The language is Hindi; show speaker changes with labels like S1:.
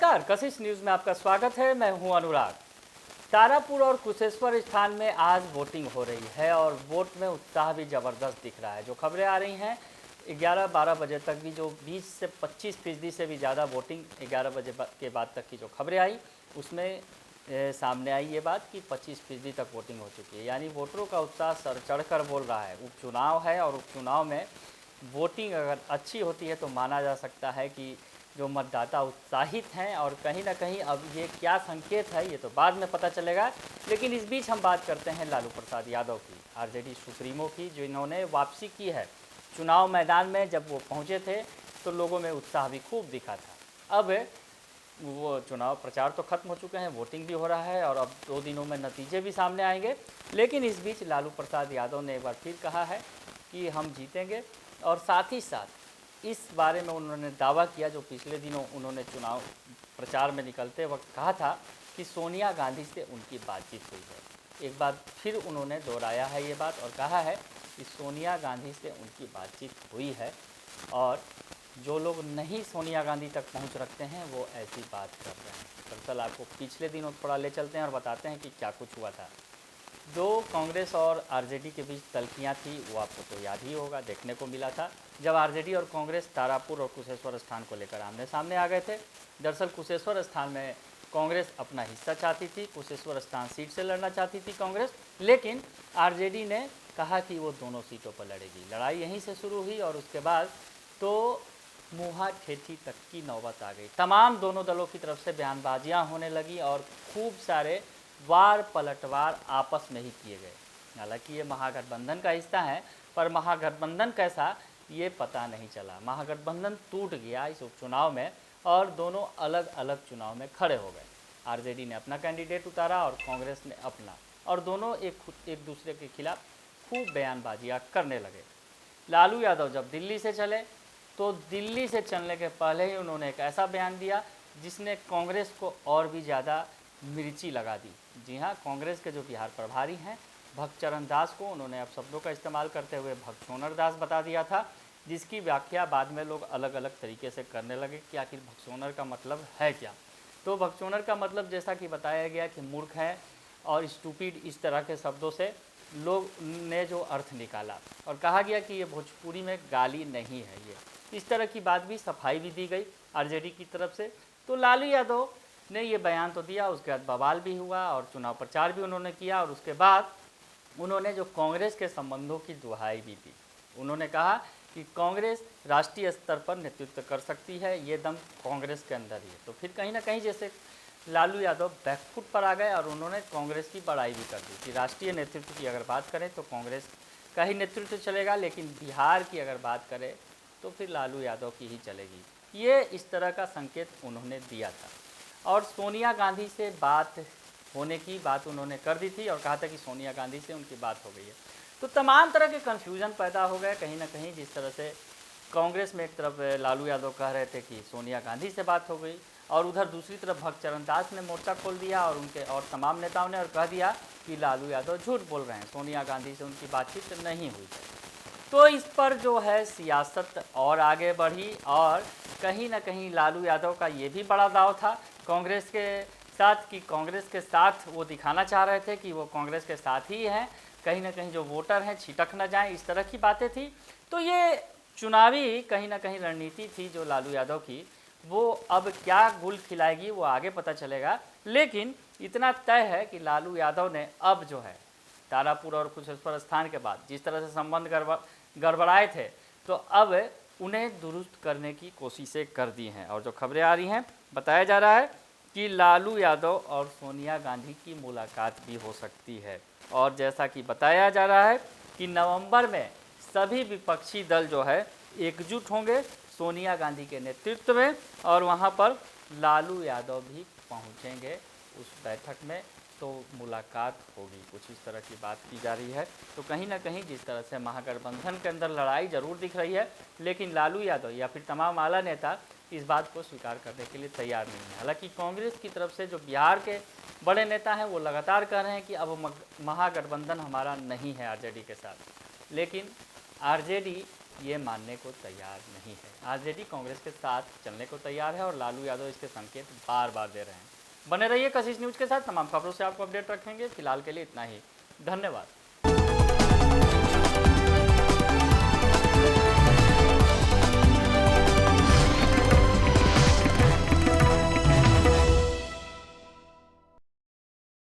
S1: नमस्कार, कशिश न्यूज़ में आपका स्वागत है। मैं हूं अनुराग। तारापुर और कुशेश्वर स्थान में आज वोटिंग हो रही है और वोट में उत्साह भी ज़बरदस्त दिख रहा है। जो खबरें आ रही हैं 11-12 बजे तक भी जो 20 से 25% से भी ज़्यादा वोटिंग 11 बजे के बाद तक की जो खबरें आई उसमें सामने आई ये बात कि 25% तक वोटिंग हो चुकी है। यानी वोटरों का उत्साह सर चढ़ कर बोल रहा है। उपचुनाव है और उपचुनाव में वोटिंग अगर अच्छी होती है तो माना जा सकता है कि जो मतदाता उत्साहित हैं और कहीं ना कहीं अब ये क्या संकेत है ये तो बाद में पता चलेगा। लेकिन इस बीच हम बात करते हैं लालू प्रसाद यादव की, आरजेडी सुप्रीमो की, जो इन्होंने वापसी की है। चुनाव मैदान में जब वो पहुंचे थे तो लोगों में उत्साह भी खूब दिखा था। अब वो चुनाव प्रचार तो खत्म हो चुके हैं, वोटिंग भी हो रहा है और अब 2 दिनों में नतीजे भी सामने आएंगे। लेकिन इस बीच लालू प्रसाद यादव ने एक बार फिर कहा है कि हम जीतेंगे और साथ ही साथ इस बारे में उन्होंने दावा किया जो पिछले दिनों उन्होंने चुनाव प्रचार में निकलते वक्त कहा था कि सोनिया गांधी से उनकी बातचीत हुई है। एक बार फिर उन्होंने दोहराया है ये बात और कहा है कि सोनिया गांधी से उनकी बातचीत हुई है और जो लोग नहीं सोनिया गांधी तक पहुंच रखते हैं वो ऐसी बात कर रहे हैं। दरअसल आपको पिछले दिनों थोड़ा ले चलते हैं और बताते हैं कि क्या कुछ हुआ था। जो कांग्रेस और आरजेडी के बीच तल्खियाँ थी वो आपको तो याद ही होगा, देखने को मिला था जब आरजेडी और कांग्रेस तारापुर और कुशेश्वर स्थान को लेकर आमने सामने आ गए थे। दरअसल कुशेश्वर स्थान में कांग्रेस अपना हिस्सा चाहती थी, कुशेश्वर स्थान सीट से लड़ना चाहती थी कांग्रेस, लेकिन आरजेडी ने कहा कि वो दोनों सीटों पर लड़ेगी। लड़ाई यहीं से शुरू हुई और उसके बाद तो मुहा ठेठी तक की नौबत आ गई। तमाम दोनों दलों की तरफ से बयानबाजियाँ होने लगी और खूब सारे वार पलटवार आपस में ही किए गए। हालांकि ये महागठबंधन का हिस्सा है पर महागठबंधन कैसा ये पता नहीं चला। महागठबंधन टूट गया इस उपचुनाव में और दोनों अलग अलग चुनाव में खड़े हो गए। आरजेडी ने अपना कैंडिडेट उतारा और कांग्रेस ने अपना, और दोनों एक दूसरे के खिलाफ खूब बयानबाजियाँ करने लगे। लालू यादव जब दिल्ली से चले तो दिल्ली से चलने के पहले ही उन्होंने एक ऐसा बयान दिया जिसने कांग्रेस को और भी ज़्यादा मिर्ची लगा दी। जी हाँ, कांग्रेस के जो बिहार प्रभारी हैं भगचरण दास को उन्होंने अब शब्दों का इस्तेमाल करते हुए भगचोनर दास बता दिया था, जिसकी व्याख्या बाद में लोग अलग अलग तरीके से करने लगे कि आखिर भगचोनर का मतलब है क्या। तो भगचोनर का मतलब जैसा कि बताया गया कि मूर्ख है और स्टूपिड, इस तरह के शब्दों से लोग ने जो अर्थ निकाला और कहा गया कि ये भोजपुरी में गाली नहीं है। ये इस तरह की बात भी, सफाई भी दी गई आरजेडी की तरफ से। तो लालू यादव ने ये बयान तो दिया, उसके बाद बवाल भी हुआ और चुनाव प्रचार भी उन्होंने किया और उसके बाद उन्होंने जो कांग्रेस के संबंधों की दुहाई भी दी। उन्होंने कहा कि कांग्रेस राष्ट्रीय स्तर पर नेतृत्व कर सकती है, ये दम कांग्रेस के अंदर ही है। तो फिर कहीं ना कहीं जैसे लालू यादव बैकफुट पर आ गए और उन्होंने कांग्रेस की बड़ाई भी कर दी कि राष्ट्रीय नेतृत्व की अगर बात करें तो कांग्रेस का ही नेतृत्व चलेगा, लेकिन बिहार की अगर बात करें तो फिर लालू यादव की ही चलेगी। ये इस तरह का संकेत उन्होंने दिया था और सोनिया गांधी से बात होने की बात उन्होंने कर दी थी और कहा था कि सोनिया गांधी से उनकी बात हो गई है। तो तमाम तरह के कन्फ्यूजन पैदा हो गए कहीं ना कहीं। जिस तरह से कांग्रेस में एक तरफ लालू यादव कह रहे थे कि सोनिया गांधी से बात हो गई और उधर दूसरी तरफ भगचरण दास ने मोर्चा खोल दिया और उनके और तमाम नेताओं ने और कह दिया कि लालू यादव झूठ बोल रहे हैं, सोनिया गांधी से उनकी बातचीत नहीं हुई है। तो इस पर जो है सियासत और आगे बढ़ी और कहीं ना कहीं लालू यादव का ये भी बड़ा दाव था कांग्रेस के साथ कि कांग्रेस के साथ वो दिखाना चाह रहे थे कि वो कांग्रेस के साथ ही हैं, कहीं ना कहीं जो वोटर हैं छिटक न जाएं, इस तरह की बातें थी। तो ये चुनावी कहीं ना कहीं रणनीति थी जो लालू यादव की, वो अब क्या गुल खिलाएगी वो आगे पता चलेगा। लेकिन इतना तय है कि लालू यादव ने अब जो है तारापुर और कुशेश्वर स्थान के बाद जिस तरह से संबंध गड़बड़ाए थे तो अब उन्हें दुरुस्त करने की कोशिशें कर दी हैं। और जो खबरें आ रही हैं बताया जा रहा है कि लालू यादव और सोनिया गांधी की मुलाकात भी हो सकती है। और जैसा कि बताया जा रहा है कि नवंबर में सभी विपक्षी दल जो है एकजुट होंगे सोनिया गांधी के नेतृत्व में और वहां पर लालू यादव भी पहुंचेंगे उस बैठक में, तो मुलाकात होगी। कुछ इस तरह की बात की जा रही है। तो कहीं ना कहीं जिस तरह से महागठबंधन के अंदर लड़ाई जरूर दिख रही है, लेकिन लालू यादव या फिर तमाम आला नेता इस बात को स्वीकार करने के लिए तैयार नहीं है। हालांकि कांग्रेस की तरफ से जो बिहार के बड़े नेता हैं वो लगातार कह रहे हैं कि अब महागठबंधन हमारा नहीं है आरजेडी के साथ, लेकिन आरजेडी ये मानने को तैयार नहीं है। आरजेडी कांग्रेस के साथ चलने को तैयार है और लालू यादव इसके संकेत बार बार दे रहे हैं। बने रहिए कशिश न्यूज़ के साथ, तमाम खबरों से आपको अपडेट रखेंगे। फिलहाल के लिए इतना ही, धन्यवाद।